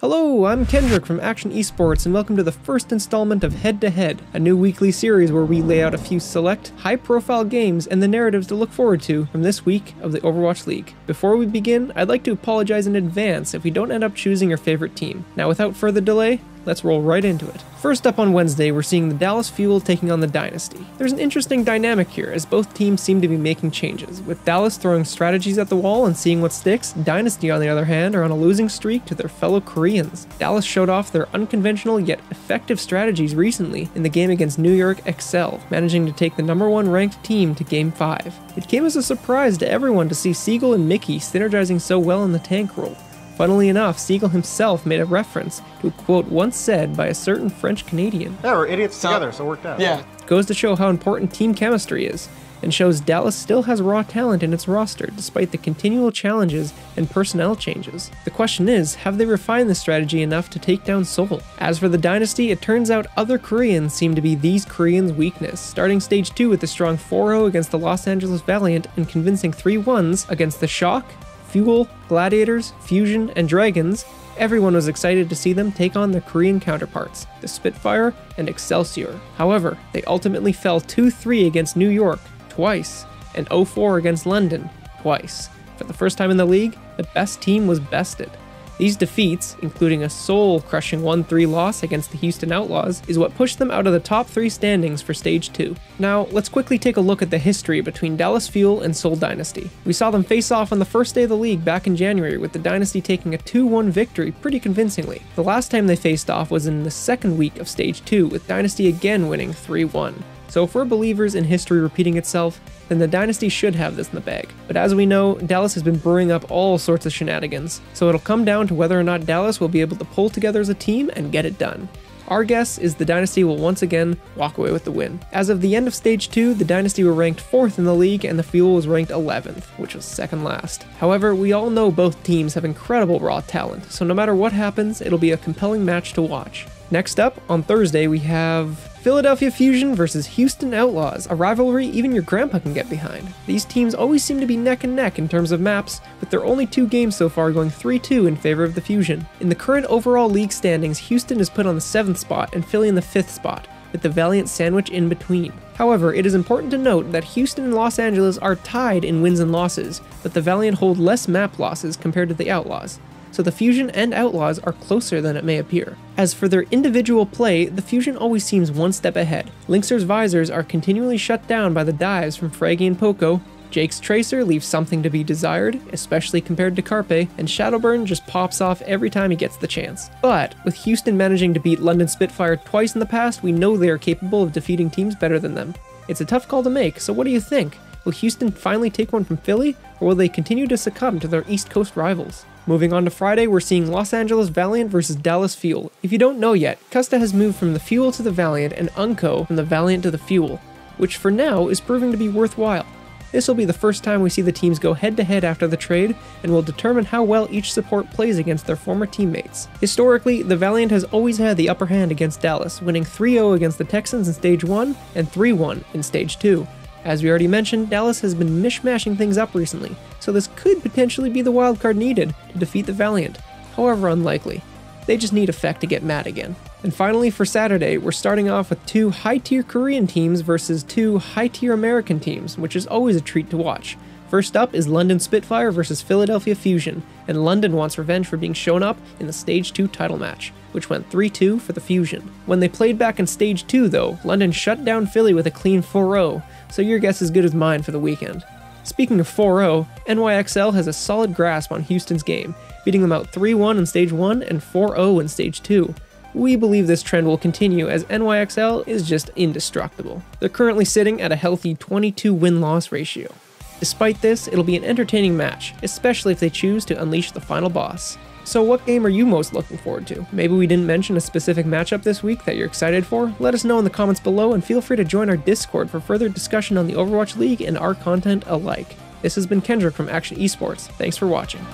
Hello, I'm Kendrick from Akshon Esports, and welcome to the first installment of Head to Head, a new weekly series where we lay out a few select, high-profile games and the narratives to look forward to from this week of the Overwatch League. Before we begin, I'd like to apologize in advance if we don't end up choosing your favorite team. Now, without further delay, let's roll right into it. First up on Wednesday, we're seeing the Dallas Fuel taking on the Dynasty. There's an interesting dynamic here, as both teams seem to be making changes, with Dallas throwing strategies at the wall and seeing what sticks. Dynasty, on the other hand, are on a losing streak to their fellow Koreans. Dallas showed off their unconventional yet effective strategies recently in the game against NYXL, managing to take the #1 ranked team to Game 5. It came as a surprise to everyone to see Seagull and Mickey synergizing so well in the tank role. Funnily enough, Seagull himself made a reference to a quote once said by a certain French Canadian. Yeah, we're idiots together, so it worked out. Yeah. Goes to show how important team chemistry is, and shows Dallas still has raw talent in its roster despite the continual challenges and personnel changes. The question is, have they refined the strategy enough to take down Seoul? As for the Dynasty, it turns out other Koreans seem to be these Koreans' weakness, starting Stage 2 with a strong 4-0 against the Los Angeles Valiant and convincing 3-1s against the Shock, Fuel, Gladiators, Fusion, and Dragons. Everyone was excited to see them take on their Korean counterparts, the Spitfire and Excelsior. However, they ultimately fell 2-3 against New York, twice, and 0-4 against London, twice. For the first time in the league, the best team was bested. These defeats, including a soul-crushing 1-3 loss against the Houston Outlaws, is what pushed them out of the top 3 standings for Stage 2. Now, let's quickly take a look at the history between Dallas Fuel and Seoul Dynasty. We saw them face off on the first day of the league back in January, with the Dynasty taking a 2-1 victory pretty convincingly. The last time they faced off was in the second week of Stage 2, with Dynasty again winning 3-1. So if we're believers in history repeating itself, then the Dynasty should have this in the bag. But as we know, Dallas has been brewing up all sorts of shenanigans, so it'll come down to whether or not Dallas will be able to pull together as a team and get it done. Our guess is the Dynasty will once again walk away with the win. As of the end of Stage 2, the Dynasty were ranked 4th in the league and the Fuel was ranked 11th, which was second last. However, we all know both teams have incredible raw talent, so no matter what happens, it'll be a compelling match to watch. Next up, on Thursday, we have Philadelphia Fusion versus Houston Outlaws, a rivalry even your grandpa can get behind. These teams always seem to be neck and neck in terms of maps, with their only 2 games so far going 3-2 in favor of the Fusion. In the current overall league standings, Houston is put on the 7th spot and Philly in the 5th spot, with the Valiant sandwich in between. However, it is important to note that Houston and Los Angeles are tied in wins and losses, but the Valiant hold less map losses compared to the Outlaws. So the Fusion and Outlaws are closer than it may appear. As for their individual play, the Fusion always seems one step ahead. Lynxer's visors are continually shut down by the dives from Fraggy and Poco, Jake's Tracer leaves something to be desired, especially compared to Carpe, and Shadowburn just pops off every time he gets the chance. But with Houston managing to beat London Spitfire twice in the past, we know they are capable of defeating teams better than them. It's a tough call to make, so what do you think? Will Houston finally take one from Philly, or will they continue to succumb to their East Coast rivals? Moving on to Friday, we're seeing Los Angeles Valiant versus Dallas Fuel. If you don't know yet, Custa has moved from the Fuel to the Valiant and Unco from the Valiant to the Fuel, which for now is proving to be worthwhile. This will be the first time we see the teams go head-to-head after the trade, and will determine how well each support plays against their former teammates. Historically, the Valiant has always had the upper hand against Dallas, winning 3-0 against the Texans in Stage 1 and 3-1 in Stage 2. As we already mentioned, Dallas has been mishmashing things up recently, so this could potentially be the wildcard needed to defeat the Valiant. However, unlikely. They just need effect to get mad again. And finally, for Saturday, we're starting off with 2 high-tier Korean teams versus 2 high-tier American teams, which is always a treat to watch. First up is London Spitfire versus Philadelphia Fusion, and London wants revenge for being shown up in the Stage 2 title match, which went 3-2 for the Fusion. When they played back in Stage 2 though, London shut down Philly with a clean 4-0, so your guess is good as mine for the weekend. Speaking of 4-0, NYXL has a solid grasp on Houston's game, beating them out 3-1 in Stage 1 and 4-0 in Stage 2. We believe this trend will continue as NYXL is just indestructible. They're currently sitting at a healthy 22 win-loss ratio. Despite this, it'll be an entertaining match, especially if they choose to unleash the final boss. So what game are you most looking forward to? Maybe we didn't mention a specific matchup this week that you're excited for? Let us know in the comments below, and feel free to join our Discord for further discussion on the Overwatch League and our content alike. This has been Kendrick from Akshon Esports. Thanks for watching.